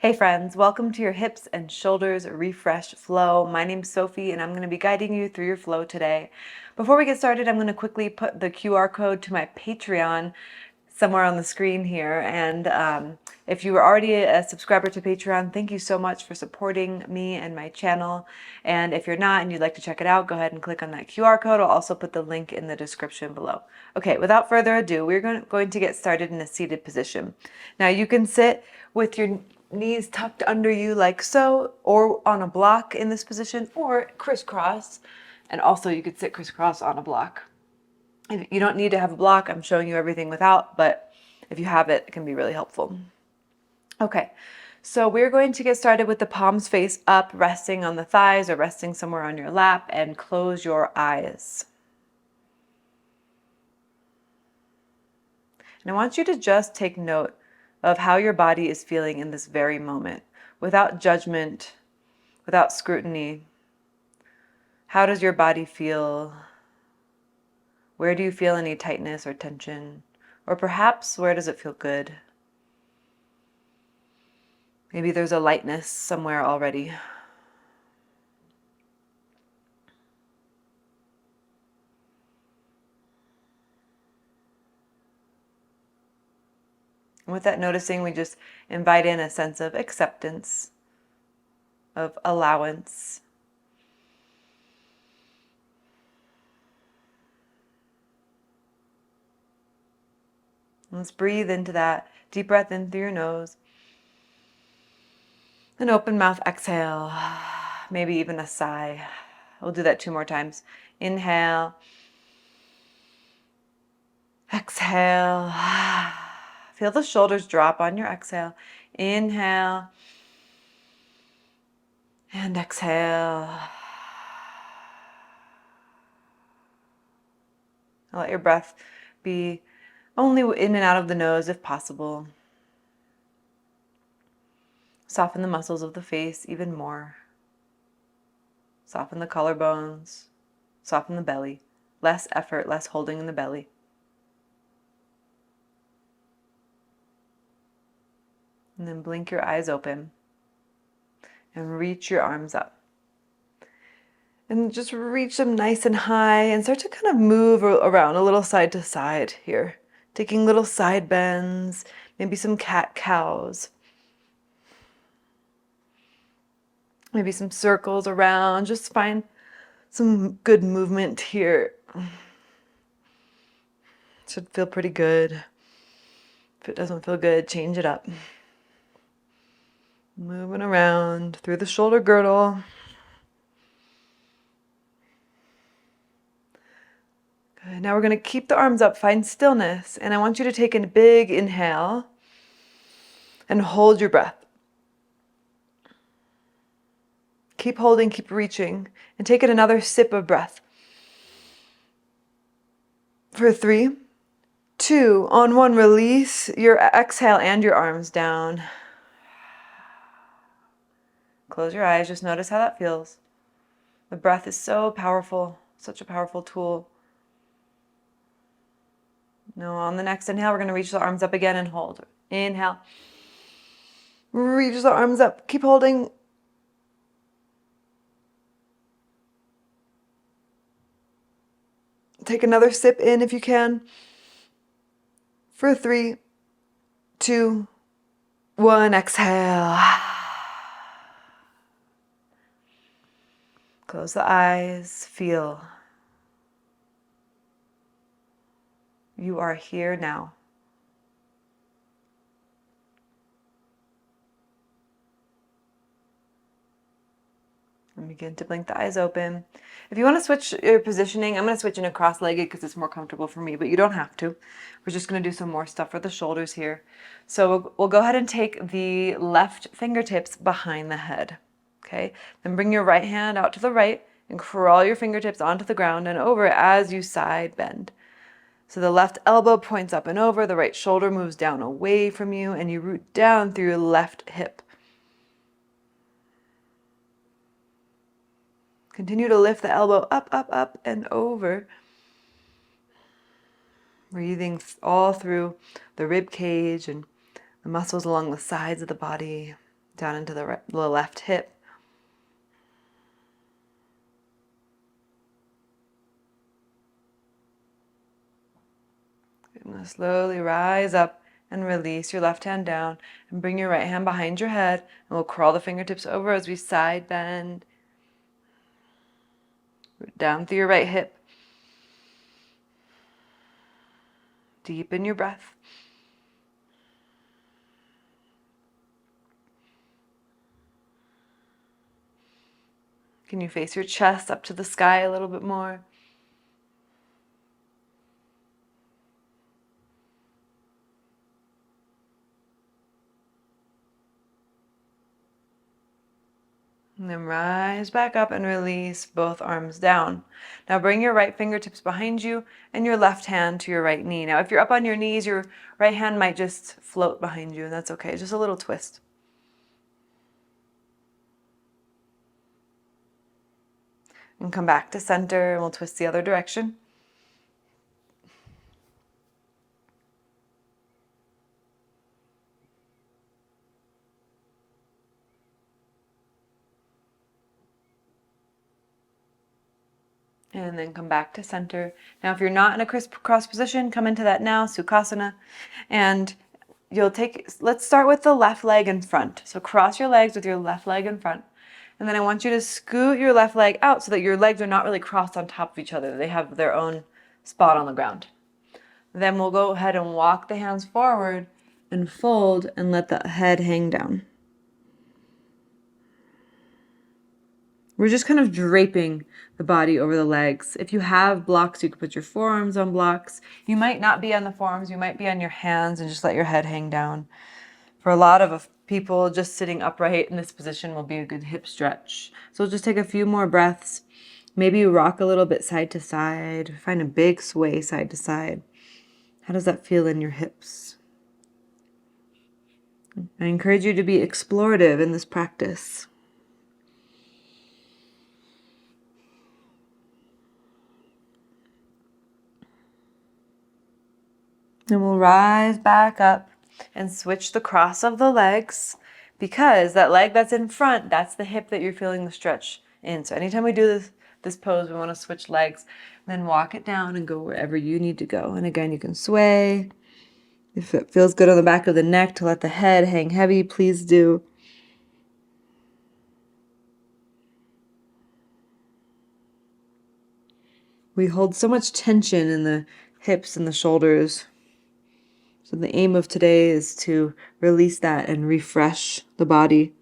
Hey friends, welcome to your hips and shoulders refresh flow. My name's Sophie and I'm going to be guiding you through your flow today. Before we get started, I'm going to quickly put the QR code to my Patreon somewhere on the screen here. And if you were already a subscriber to Patreon, thank you so much for supporting me and my channel. And if you're not and you'd like to check it out, go ahead and click on that QR code. I'll also put the link in the description below. Okay, without further ado, we're going to get started in a seated position. Now you can sit with your knees tucked under you like so, or on a block in this position, or crisscross. And also you could sit crisscross on a block. You don't need to have a block. I'm showing you everything without, but if you have it, it can be really helpful. Okay, so we're going to get started with the palms face up, resting on the thighs or resting somewhere on your lap, and close your eyes. And I want you to just take note of how your body is feeling in this very moment, without judgment, without scrutiny. How does your body feel? Where do you feel any tightness or tension? Or perhaps where does it feel good? Maybe there's a lightness somewhere already. And with that noticing, we just invite in a sense of acceptance, of allowance. Let's breathe into that. Deep breath in through your nose. An open mouth exhale. Maybe even a sigh. We'll do that 2 more times. Inhale. Exhale. Feel the shoulders drop on your exhale. Inhale. And exhale. Let your breath be only in and out of the nose if possible. Soften the muscles of the face even more. Soften the collarbones. Soften the belly. Less effort, less holding in the belly. And then blink your eyes open and reach your arms up. And just reach them nice and high and start to kind of move around a little side to side here. Taking little side bends, maybe some cat-cows. Maybe some circles around. Just find some good movement here. Should feel pretty good. If it doesn't feel good, change it up. Moving around through the shoulder girdle. Good. Now we're going to keep the arms up, find stillness, and I want you to take a big inhale and hold your breath. Keep holding, keep reaching, and take in another sip of breath. For 3, 2, on 1, release your exhale and your arms down. Close your eyes, just notice how that feels. The breath is so powerful, such a powerful tool. Now on the next inhale, we're going to reach the arms up again and hold. Inhale. Reach the arms up. Keep holding. Take another sip in if you can. For 3, 2, 1, exhale. Close the eyes, feel. You are here now. And begin to blink the eyes open. If you want to switch your positioning, I'm going to switch into cross-legged because it's more comfortable for me, but you don't have to. We're just going to do some more stuff for the shoulders here. So we'll go ahead and take the left fingertips behind the head. Okay, then bring your right hand out to the right and crawl your fingertips onto the ground and over as you side bend. So the left elbow points up and over, the right shoulder moves down away from you, and you root down through your left hip. Continue to lift the elbow up, up, up, and over. Breathing all through the rib cage and the muscles along the sides of the body. down into the left hip. Good. Now slowly rise up and release your left hand down and bring your right hand behind your head, and we'll crawl the fingertips over as we side bend down through your right hip. Deepen your breath. Can you face your chest up to the sky a little bit more? And then rise back up and release both arms down. Now bring your right fingertips behind you and your left hand to your right knee. Now if you're up on your knees, your right hand might just float behind you, and that's okay. Just a little twist. And come back to center, and we'll twist the other direction. And then come back to center. Now, if you're not in a crisscross position, come into that now, Sukhasana. And let's start with the left leg in front. So cross your legs with your left leg in front. And then I want you to scoot your left leg out so that your legs are not really crossed on top of each other. They have their own spot on the ground. Then we'll go ahead and walk the hands forward and fold and let the head hang down. We're just kind of draping the body over the legs. If you have blocks, you could put your forearms on blocks. You might not be on the forearms, you might be on your hands, and just let your head hang down. For a lot of people, just sitting upright in this position will be a good hip stretch. So just take a few more breaths. Maybe you rock a little bit side to side. Find a big sway side to side. How does that feel in your hips? I encourage you to be explorative in this practice. And we'll rise back up and switch the cross of the legs, because that leg that's in front, that's the hip that you're feeling the stretch in. So anytime we do this pose, we want to switch legs, then walk it down and go wherever you need to go. And again, you can sway. If it feels good on the back of the neck to let the head hang heavy, please do. We hold so much tension in the hips and the shoulders. So the aim of today is to release that and refresh the body.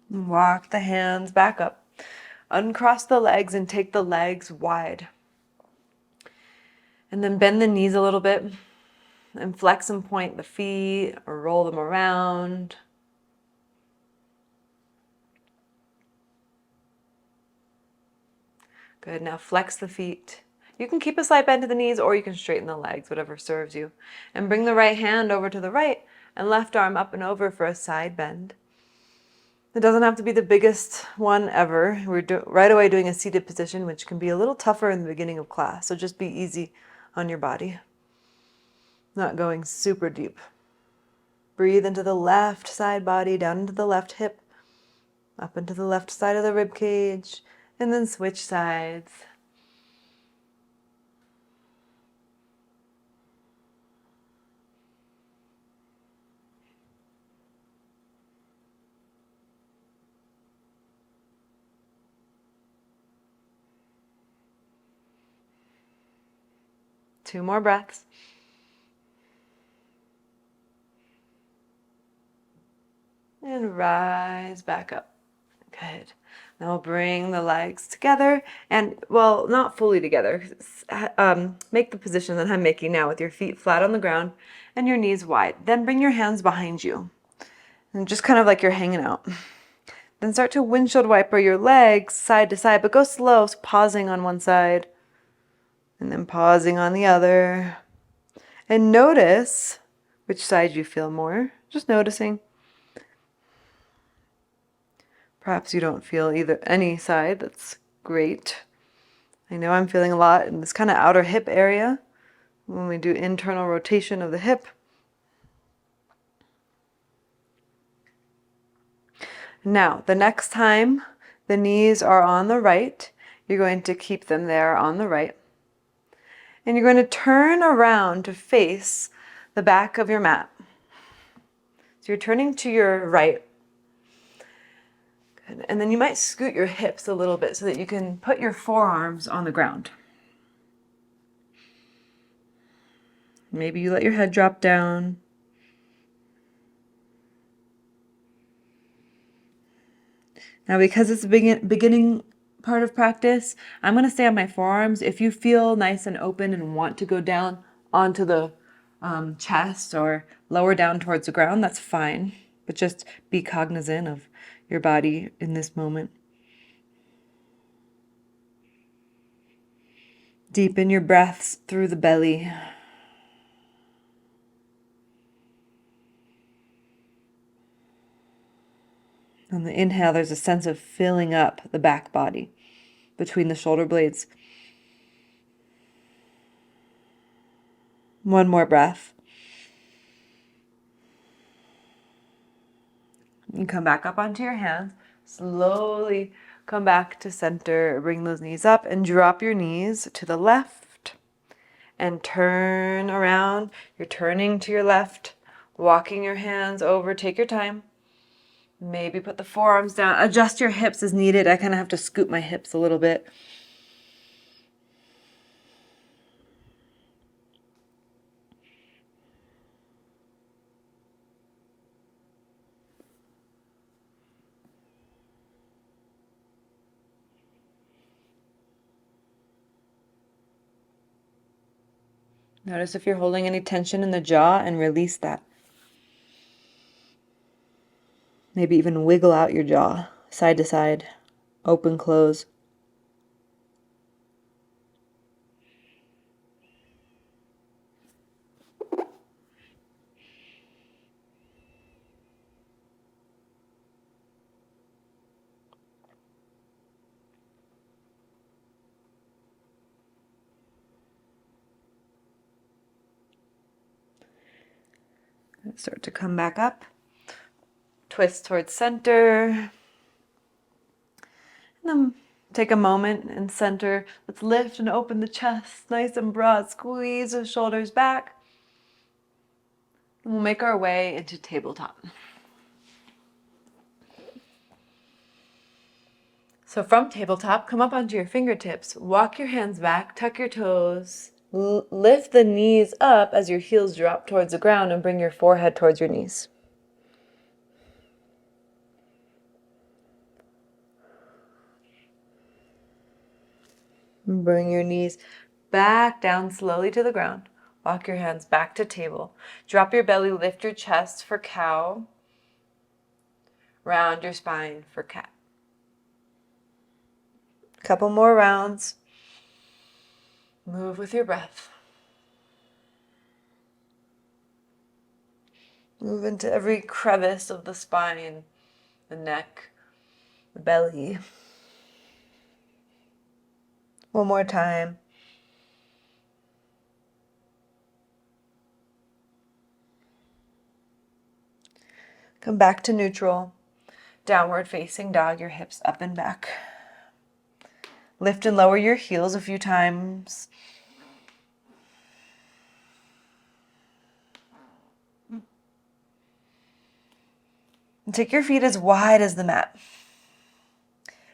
Walk the hands back up. Uncross the legs and take the legs wide. And then bend the knees a little bit and flex and point the feet or roll them around. Good. Now flex the feet. You can keep a slight bend to the knees, or you can straighten the legs, whatever serves you. And bring the right hand over to the right and left arm up and over for a side bend. It doesn't have to be the biggest one ever. We're right away doing a seated position, which can be a little tougher in the beginning of class. So just be easy on your body. Not going super deep. Breathe into the left side body, down into the left hip, up into the left side of the rib cage, and then switch sides. Two more breaths. And rise back up. Good. Now we'll bring the legs together, and, well, not fully together. Make the position that I'm making now with your feet flat on the ground and your knees wide. Then bring your hands behind you. And just kind of like you're hanging out. Then start to windshield wiper your legs side to side, but go slow, so pausing on one side and then pausing on the other. And notice which side you feel more. Just noticing. Perhaps you don't feel any side. That's great. I know I'm feeling a lot in this kind of outer hip area when we do internal rotation of the hip. Now, the next time the knees are on the right, you're going to keep them there on the right. And you're going to turn around to face the back of your mat. So you're turning to your right. Good. And then you might scoot your hips a little bit so that you can put your forearms on the ground. Maybe you let your head drop down. Now, because it's the beginning part of practice, I'm going to stay on my forearms. If you feel nice and open and want to go down onto the chest or lower down towards the ground, that's fine. But just be cognizant of your body in this moment. Deepen your breaths through the belly. On the inhale, there's a sense of filling up the back body between the shoulder blades. One more breath. You come back up onto your hands. Slowly come back to center. Bring those knees up and drop your knees to the left. And turn around. You're turning to your left. Walking your hands over. Take your time. Maybe put the forearms down. Adjust your hips as needed. I kind of have to scoop my hips a little bit. Notice if you're holding any tension in the jaw and release that. Maybe even wiggle out your jaw, side to side, open, close. Start to come back up. Twist towards center. And then take a moment and center. Let's lift and open the chest nice and broad. Squeeze the shoulders back. And we'll make our way into tabletop. So from tabletop, come up onto your fingertips. Walk your hands back. Tuck your toes. Lift the knees up as your heels drop towards the ground and bring your forehead towards your knees. Bring your knees back down slowly to the ground. Walk your hands back to table. Drop your belly, lift your chest for cow. Round your spine for cat. Couple more rounds. Move with your breath. Move into every crevice of the spine, the neck, the belly. One more time. Come back to neutral. Downward facing dog, your hips up and back. Lift and lower your heels a few times. And take your feet as wide as the mat.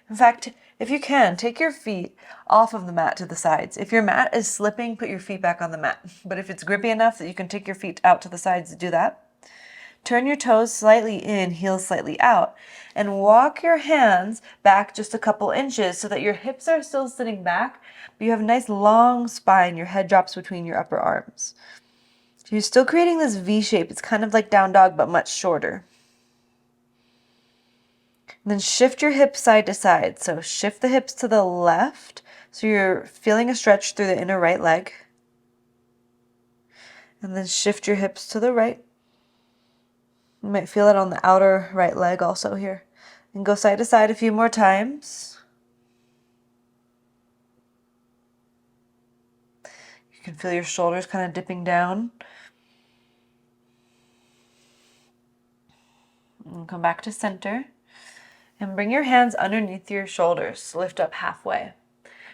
In fact, if you can, take your feet off of the mat to the sides. If your mat is slipping, put your feet back on the mat. But if it's grippy enough that you can take your feet out to the sides, do that. Turn your toes slightly in, heels slightly out, and walk your hands back just a couple inches so that your hips are still sitting back, but you have a nice long spine. Your head drops between your upper arms. So you're still creating this V shape. It's kind of like down dog, but much shorter. And then shift your hips side to side. So shift the hips to the left. So you're feeling a stretch through the inner right leg. And then shift your hips to the right. You might feel it on the outer right leg also here. And go side to side a few more times. You can feel your shoulders kind of dipping down. And come back to center. And bring your hands underneath your shoulders. Lift up halfway.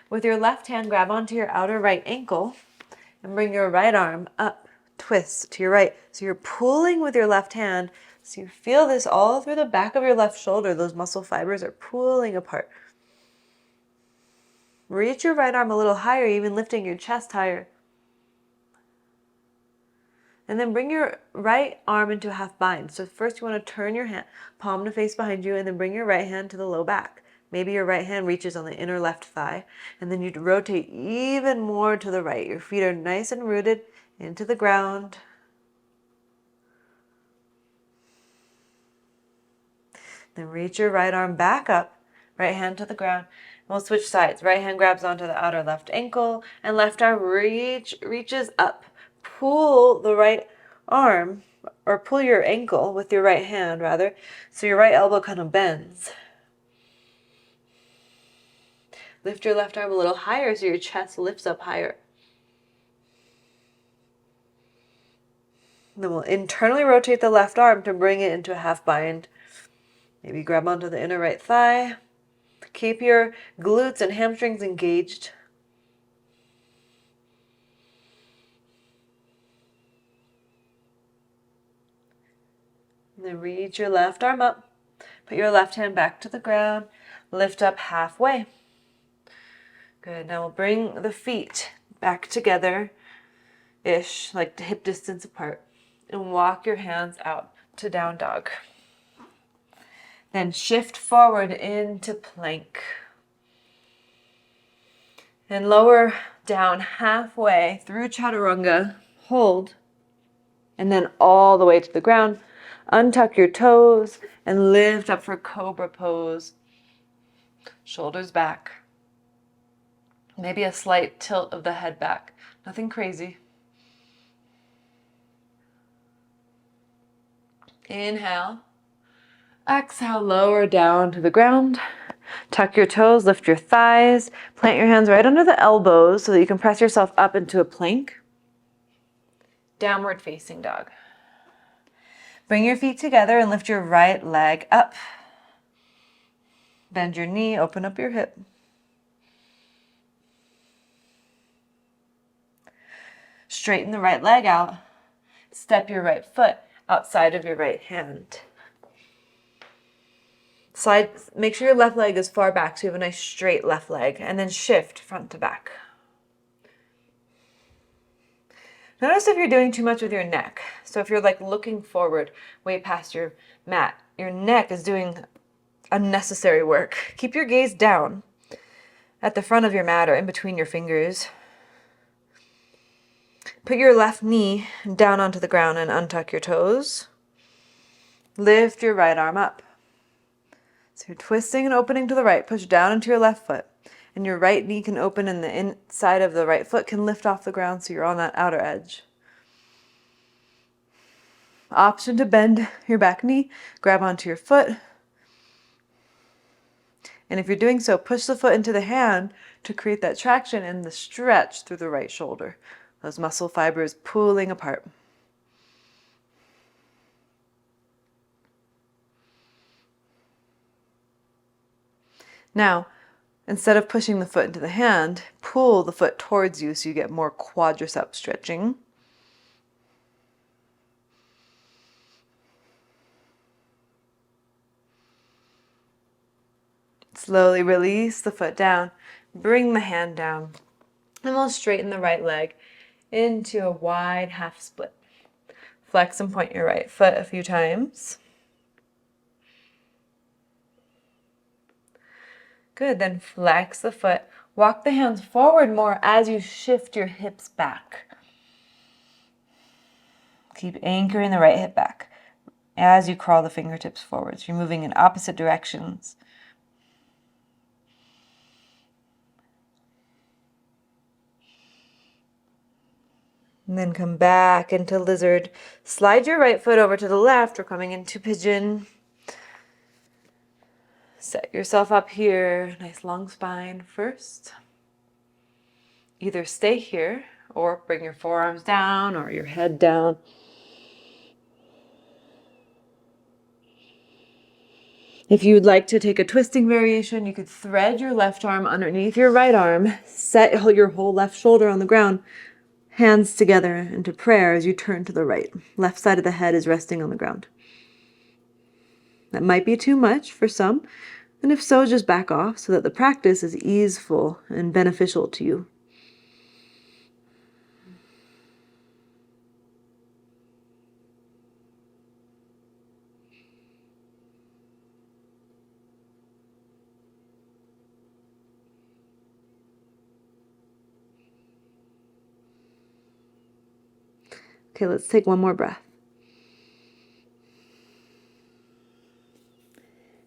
With your left hand, grab onto your outer right ankle and bring your right arm up. Twist to your right. So you're pulling with your left hand. So you feel this all through the back of your left shoulder. Those muscle fibers are pulling apart. Reach your right arm a little higher, even lifting your chest higher. And then bring your right arm into a half bind. So first you want to turn your hand, palm to face behind you, and then bring your right hand to the low back. Maybe your right hand reaches on the inner left thigh, and then you rotate even more to the right. Your feet are nice and rooted into the ground. Then reach your right arm back up, right hand to the ground. And we'll switch sides. Right hand grabs onto the outer left ankle, and left arm reaches up. Pull the right arm, or pull your ankle with your right hand rather, so your right elbow kind of bends. Lift your left arm a little higher so your chest lifts up higher. Then we'll internally rotate the left arm to bring it into a half bind. Maybe grab onto the inner right thigh. Keep your glutes and hamstrings engaged. And then reach your left arm up. Put your left hand back to the ground. Lift up halfway. Good. Now we'll bring the feet back together-ish, like hip distance apart. And walk your hands out to down dog. Then shift forward into plank. And lower down halfway through chaturanga. Hold. And then all the way to the ground. Untuck your toes and lift up for cobra pose. Shoulders back. Maybe a slight tilt of the head back. Nothing crazy. Inhale. Exhale, lower down to the ground. Tuck your toes, lift your thighs. Plant your hands right under the elbows so that you can press yourself up into a plank. Downward facing dog. Bring your feet together and lift your right leg up. Bend your knee, open up your hip. Straighten the right leg out. Step your right foot outside of your right hand. Slide, make sure your left leg is far back so you have a nice straight left leg, and then shift front to back. Notice if you're doing too much with your neck. So if you're like looking forward way past your mat, your neck is doing unnecessary work. Keep your gaze down at the front of your mat or in between your fingers. Put your left knee down onto the ground and untuck your toes. Lift your right arm up. So you're twisting and opening to the right. Push down into your left foot. And your right knee can open and the inside of the right foot can lift off the ground so you're on that outer edge. Option to bend your back knee. Grab onto your foot. And if you're doing so, push the foot into the hand to create that traction and the stretch through the right shoulder. Those muscle fibers pulling apart. Now, instead of pushing the foot into the hand, pull the foot towards you so you get more quadricep stretching. Slowly release the foot down, bring the hand down, and we'll straighten the right leg into a wide half split. Flex and point your right foot a few times. Good, then flex the foot. Walk the hands forward more as you shift your hips back. Keep anchoring the right hip back. as you crawl the fingertips forwards. You're moving in opposite directions. And then come back into lizard. Slide your right foot over to the left. We're coming into pigeon. Set yourself up here. Nice long spine first. Either stay here or bring your forearms down or your head down. If you'd like to take a twisting variation, you could thread your left arm underneath your right arm, set your whole left shoulder on the ground, hands together into prayer as you turn to the right. Left side of the head is resting on the ground. That might be too much for some, and if so, just back off so that the practice is easeful and beneficial to you. Okay, let's take one more breath.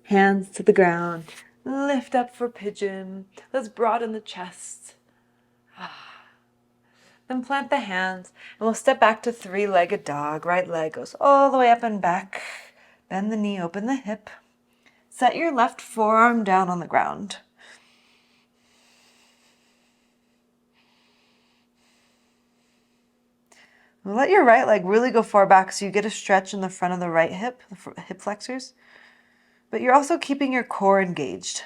Hands to the ground. Lift up for pigeon. Let's broaden the chest. Then plant the hands, and we'll step back to three-legged dog. Right leg goes all the way up and back. Bend the knee, open the hip. Set your left forearm down on the ground. Let your right leg really go far back so you get a stretch in the front of the right hip, the hip flexors. But you're also keeping your core engaged.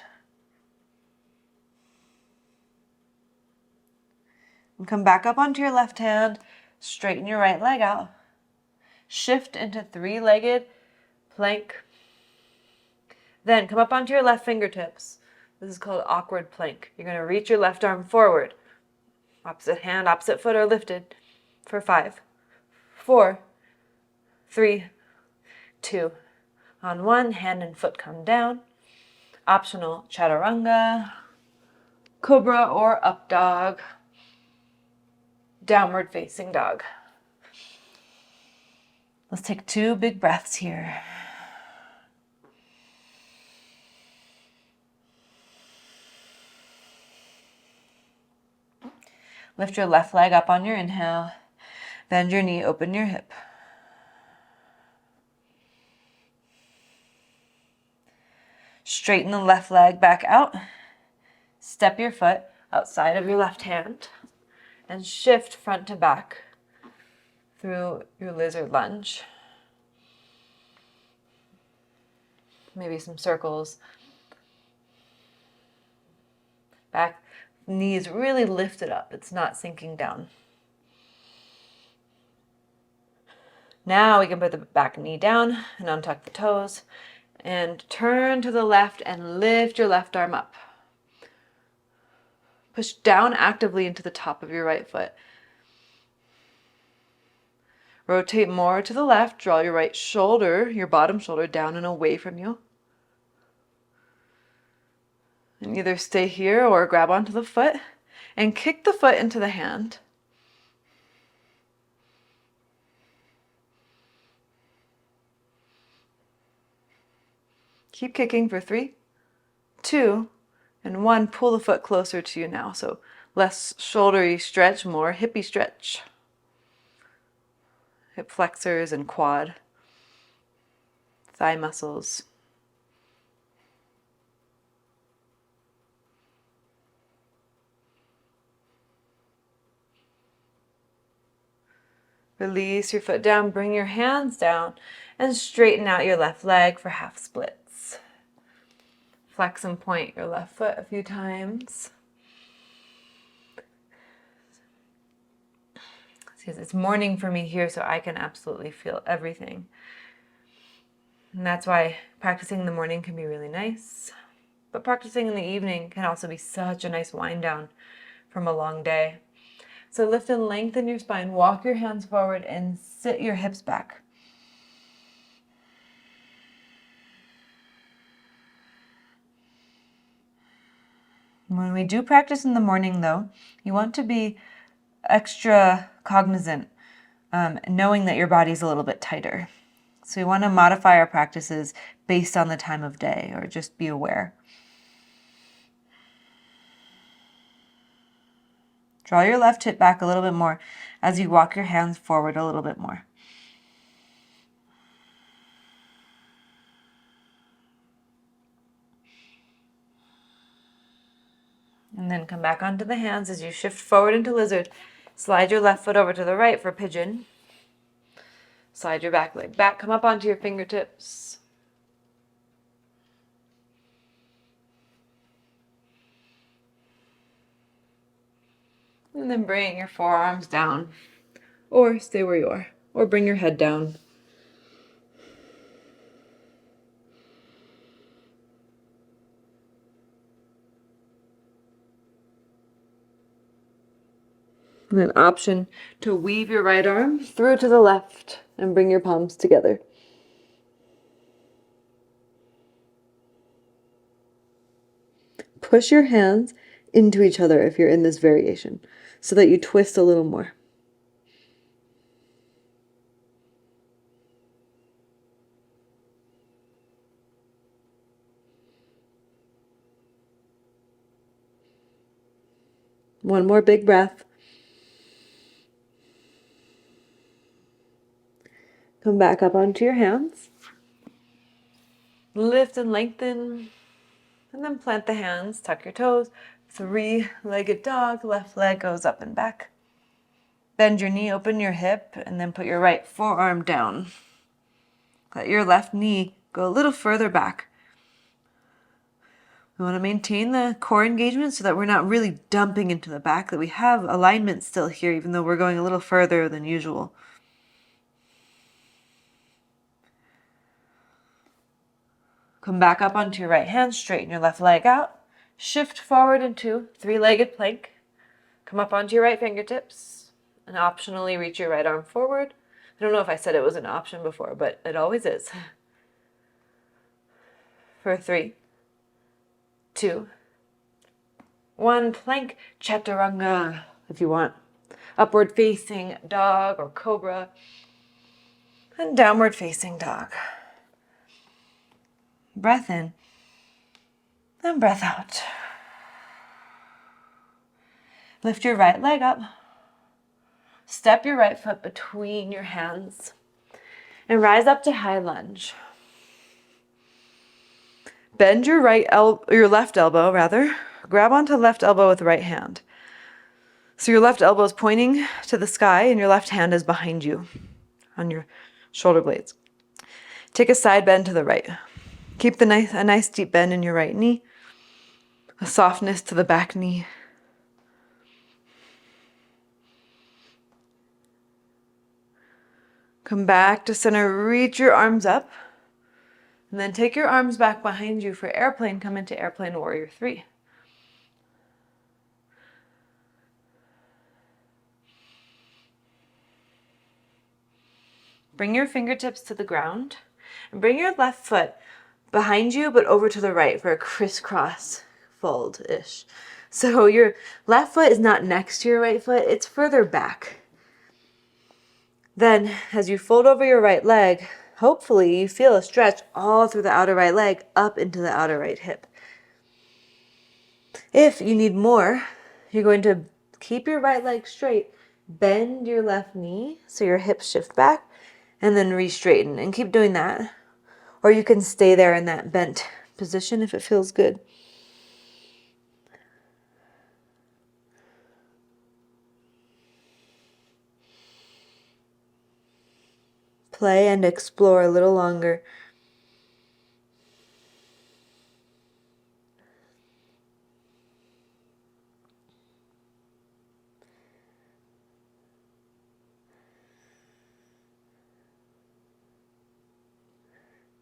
And come back up onto your left hand, straighten your right leg out. Shift into three-legged plank. Then come up onto your left fingertips. This is called awkward plank. You're going to reach your left arm forward. Opposite hand, opposite foot are lifted for 5, 4, 3, 2. On 1, hand and foot come down. Optional, chaturanga, cobra or up dog, downward facing dog. Let's take 2 big breaths here. Lift your left leg up on your inhale. Bend your knee, open your hip. Straighten the left leg back out. Step your foot outside of your left hand and shift front to back through your lizard lunge. Maybe some circles. Back knee is really lifted up. It's not sinking down. Now we can put the back knee down and untuck the toes and turn to the left and lift your left arm up. Push down actively into the top of your right foot. Rotate more to the left. Draw your right shoulder, your bottom shoulder, down and away from you. And either stay here or grab onto the foot and kick the foot into the hand. Keep kicking for 3, 2, and 1. Pull the foot closer to you now. So less shouldery stretch, more hippie stretch. Hip flexors and quad, thigh muscles. Release your foot down, bring your hands down, and straighten out your left leg for half splits. Flex and point your left foot a few times. It's morning for me here, so I can absolutely feel everything. And that's why practicing in the morning can be really nice. But practicing in the evening can also be such a nice wind down from a long day. So lift and lengthen your spine, walk your hands forward, and sit your hips back. When we do practice in the morning, though, you want to be extra cognizant, knowing that your body's a little bit tighter. So we want to modify our practices based on the time of day, or just be aware. Draw your left hip back a little bit more as you walk your hands forward a little bit more. And then come back onto the hands as you shift forward into lizard. Slide your left foot over to the right for pigeon. Slide your back leg back. Come up onto your fingertips. And then bring your forearms down. Or stay where you are. Or bring your head down. And an option to weave your right arm through to the left and bring your palms together. Push your hands into each other if you're in this variation, so that you twist a little more. One more big breath. Come back up onto your hands. Lift and lengthen. And then plant the hands, tuck your toes. Three-legged dog, left leg goes up and back. Bend your knee, open your hip, and then put your right forearm down. Let your left knee go a little further back. We want to maintain the core engagement so that we're not really dumping into the back, that we have alignment still here, even though we're going a little further than usual. Come back up onto your right hand, straighten your left leg out. Shift forward into three-legged plank. Come up onto your right fingertips and optionally reach your right arm forward. I don't know if I said it was an option before, but it always is. For 3, 2, 1, plank chaturanga if you want. Upward facing dog or cobra. And downward facing dog. Breath in and breath out. Lift your right leg up. Step your right foot between your hands and rise up to high lunge. Bend your left elbow rather. Grab onto left elbow with the right hand. So your left elbow is pointing to the sky and your left hand is behind you on your shoulder blades. Take a side bend to the right. Keep a nice deep bend in your right knee. A softness to the back knee. Come back to center, reach your arms up. And then take your arms back behind you for airplane. Come into airplane warrior 3. Bring your fingertips to the ground and bring your left foot behind you but over to the right for a crisscross fold-ish. So your left foot is not next to your right foot, it's further back. Then as you fold over your right leg, hopefully you feel a stretch all through the outer right leg up into the outer right hip. If you need more, you're going to keep your right leg straight, bend your left knee so your hips shift back, and then re-straighten, and keep doing that. Or you can stay there in that bent position if it feels good. Play and explore a little longer.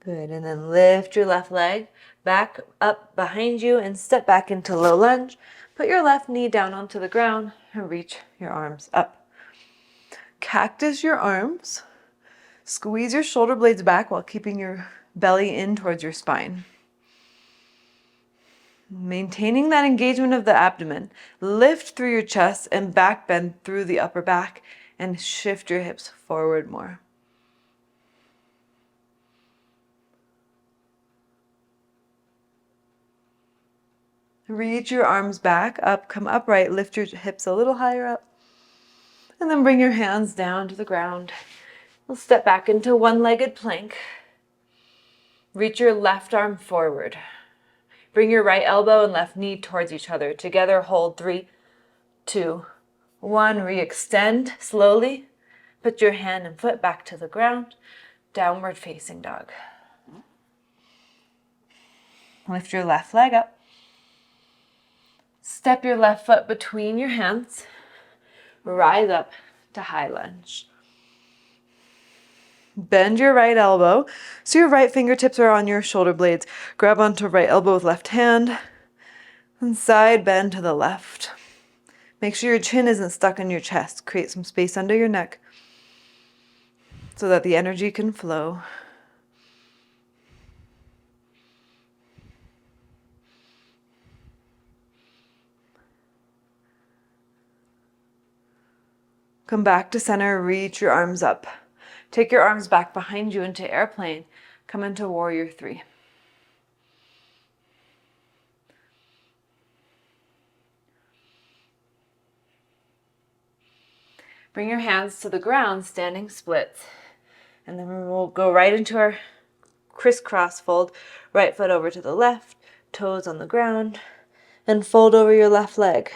Good, and then lift your left leg back up behind you and step back into low lunge. Put your left knee down onto the ground and reach your arms up. Cactus your arms. Squeeze your shoulder blades back while keeping your belly in towards your spine. Maintaining that engagement of the abdomen. Lift through your chest and back bend through the upper back and shift your hips forward more. Reach your arms back up, come upright, lift your hips a little higher up, and then bring your hands down to the ground. We'll step back into one-legged plank. Reach your left arm forward. Bring your right elbow and left knee towards each other. Together, hold 3, 2, 1. Re-extend slowly. Put your hand and foot back to the ground. Downward facing dog. Lift your left leg up. Step your left foot between your hands. Rise up to high lunge. Bend your right elbow so your right fingertips are on your shoulder blades. Grab onto right elbow with left hand and side bend to the left. Make sure your chin isn't stuck in your chest. Create some space under your neck so that the energy can flow. Come back to center, reach your arms up. Take your arms back behind you into airplane. Come into warrior 3. Bring your hands to the ground, standing splits. And then we'll go right into our crisscross fold. Right foot over to the left, toes on the ground, and fold over your left leg.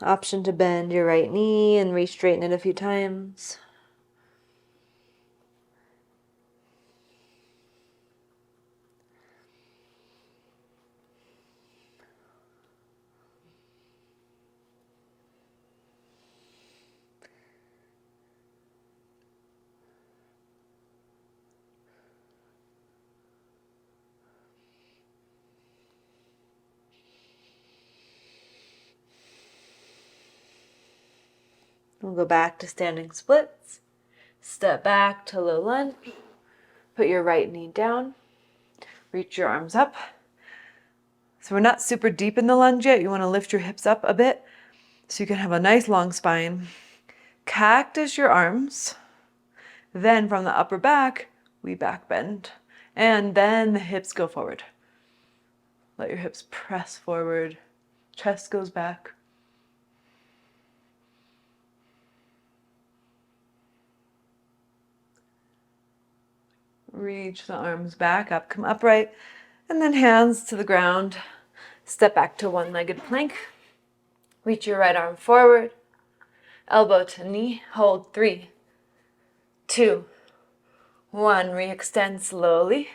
Option to bend your right knee and re-straighten it a few times. We'll go back to standing splits. Step back to low lunge. Put your right knee down. Reach your arms up. So we're not super deep in the lunge yet. You want to lift your hips up a bit so you can have a nice long spine. Cactus your arms. Then from the upper back, we back bend. And then the hips go forward. Let your hips press forward. Chest goes back. Reach the arms back up, come upright, and then hands to the ground. Step back to one-legged plank. Reach your right arm forward, elbow to knee, hold 3, 2, 1. Re-extend slowly.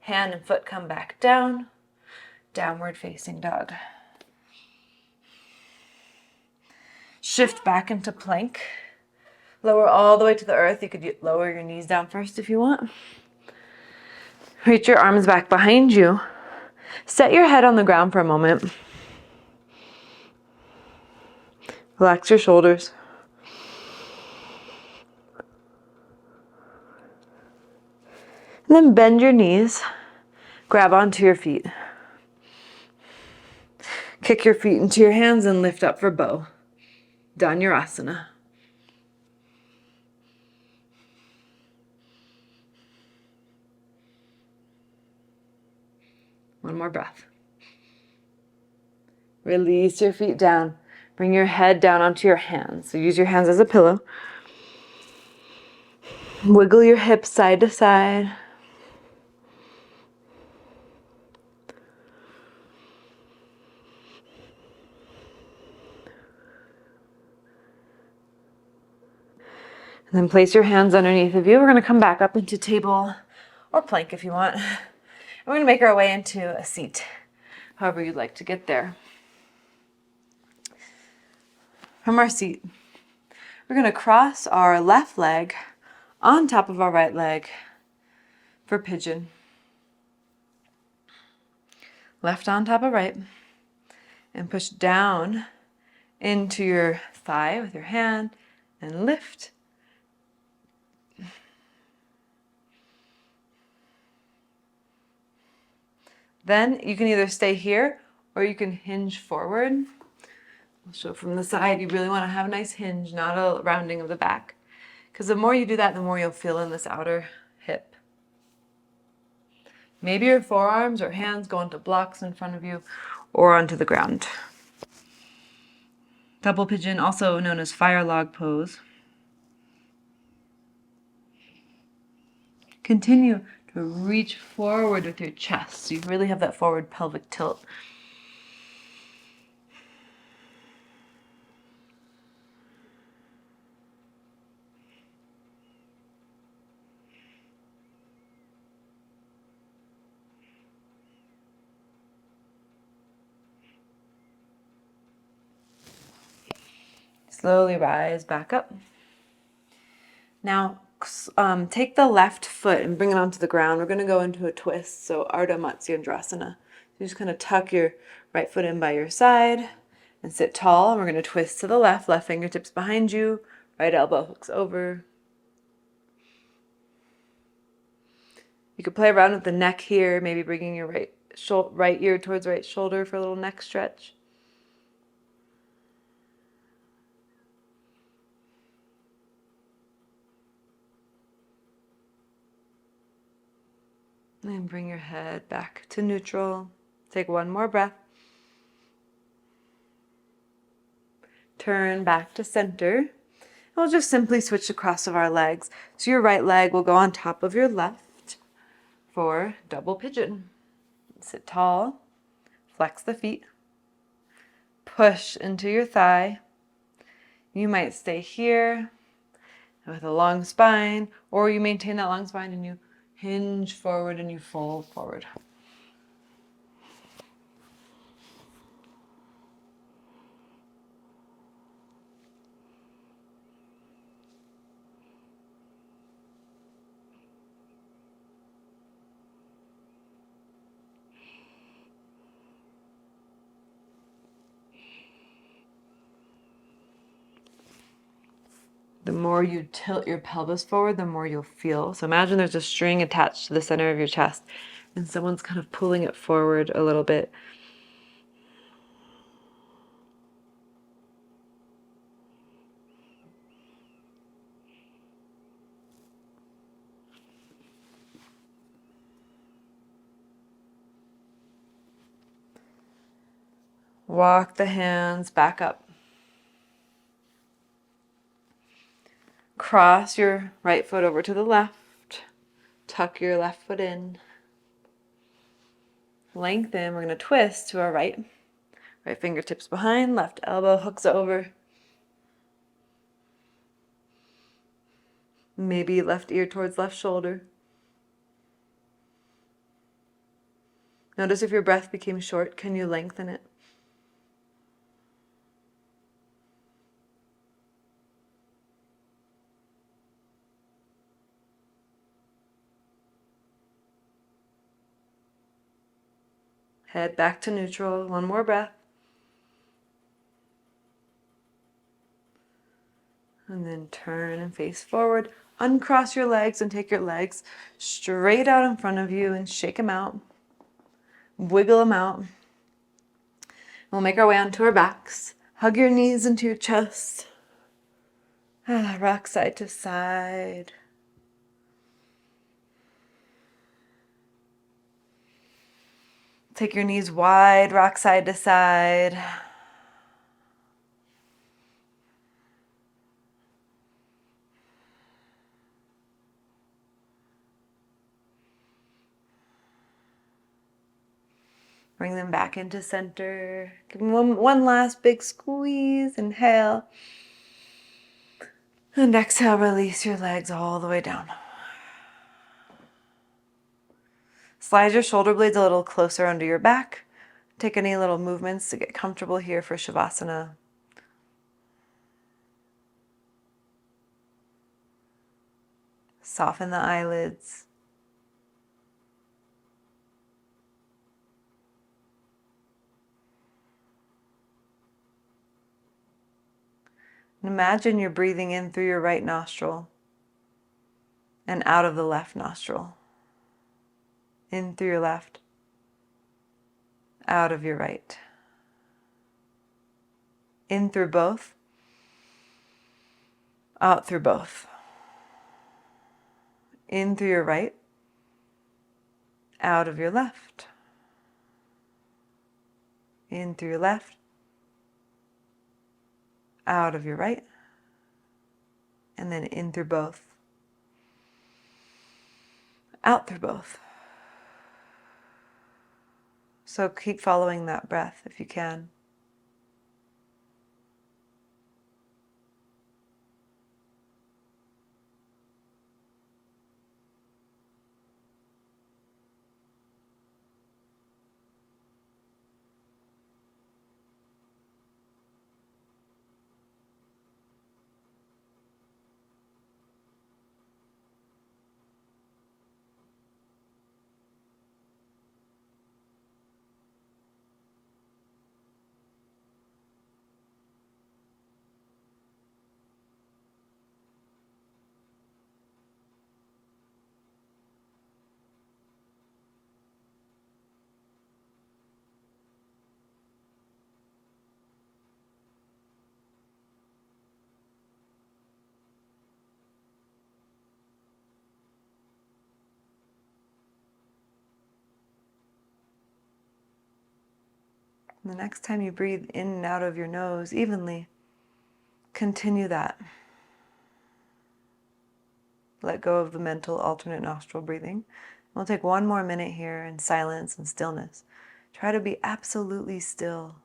Hand and foot come back down. Downward facing dog. Shift back into plank. Lower all the way to the earth. You could lower your knees down first if you want. Reach your arms back behind you. Set your head on the ground for a moment. Relax your shoulders. And then bend your knees. Grab onto your feet. Kick your feet into your hands and lift up for bow. Dhanurasana. One more breath. Release your feet down. Bring your head down onto your hands. So use your hands as a pillow. Wiggle your hips side to side. And then place your hands underneath of you. We're going to come back up into table or plank if you want. We're going to make our way into a seat, however you'd like to get there. From our seat, we're going to cross our left leg on top of our right leg for pigeon. Left on top of right. And push down into your thigh with your hand and lift. Then you can either stay here or you can hinge forward. So from the side, you really want to have a nice hinge, not a rounding of the back. Because the more you do that, the more you'll feel in this outer hip. Maybe your forearms or hands go onto blocks in front of you or onto the ground. Double pigeon, also known as fire log pose. Continue to reach forward with your chest, so you really have that forward pelvic tilt. Slowly rise back up. Now, take the left foot and bring it onto the ground. We're going to go into a twist, so Ardha Matsyendrasana. So you just kind of tuck your right foot in by your side and sit tall. And we're going to twist to the left fingertips behind you, right elbow hooks over. You could play around with the neck here, maybe bringing your right ear towards right shoulder for a little neck stretch. And bring your head back to neutral. Take one more breath. Turn back to center. We'll just simply switch the cross of our legs. So your right leg will go on top of your left for double pigeon. Sit tall, flex the feet, push into your thigh. You might stay here with a long spine, or you maintain that long spine and you hinge forward and you fold forward. The more you tilt your pelvis forward, the more you'll feel. So imagine there's a string attached to the center of your chest and someone's kind of pulling it forward a little bit. Walk the hands back up. Cross your right foot over to the left. Tuck your left foot in. Lengthen. We're going to twist to our right. Right fingertips behind, left elbow hooks over. Maybe left ear towards left shoulder. Notice if your breath became short, can you lengthen it? Head back to neutral. One more breath. And then turn and face forward. Uncross your legs and take your legs straight out in front of you and shake them out. Wiggle them out. We'll make our way onto our backs. Hug your knees into your chest. Rock side to side. Take your knees wide, rock side to side. Bring them back into center. Give them one last big squeeze. Inhale. And exhale, release your legs all the way down. Slide your shoulder blades a little closer under your back. Take any little movements to get comfortable here for Shavasana. Soften the eyelids. And imagine you're breathing in through your right nostril and out of the left nostril. In through your left, out of your right. In through both, out through both. In through your right, out of your left. In through your left, out of your right, and then in through both, out through both. So keep following that breath if you can. The next time you breathe in and out of your nose evenly, continue that. Let go of the mental alternate nostril breathing. We'll take one more minute here in silence and stillness. Try to be absolutely still.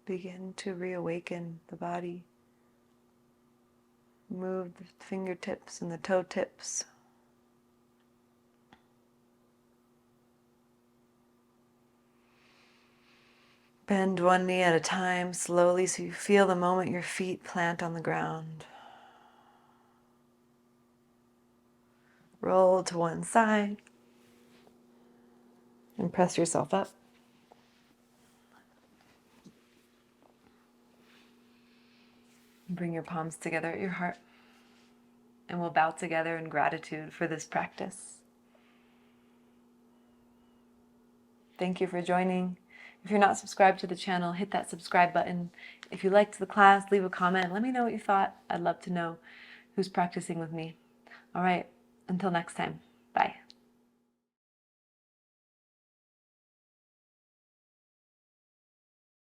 Begin to reawaken the body. Move the fingertips and the toe tips. Bend one knee at a time slowly so you feel the moment your feet plant on the ground. Roll to one side and press yourself up. Bring your palms together at your heart, and we'll bow together in gratitude for this practice. Thank you for joining. If you're not subscribed to the channel, hit that subscribe button. If you liked the class, leave a comment. Let me know what you thought. I'd love to know who's practicing with me. All right, until next time. Bye.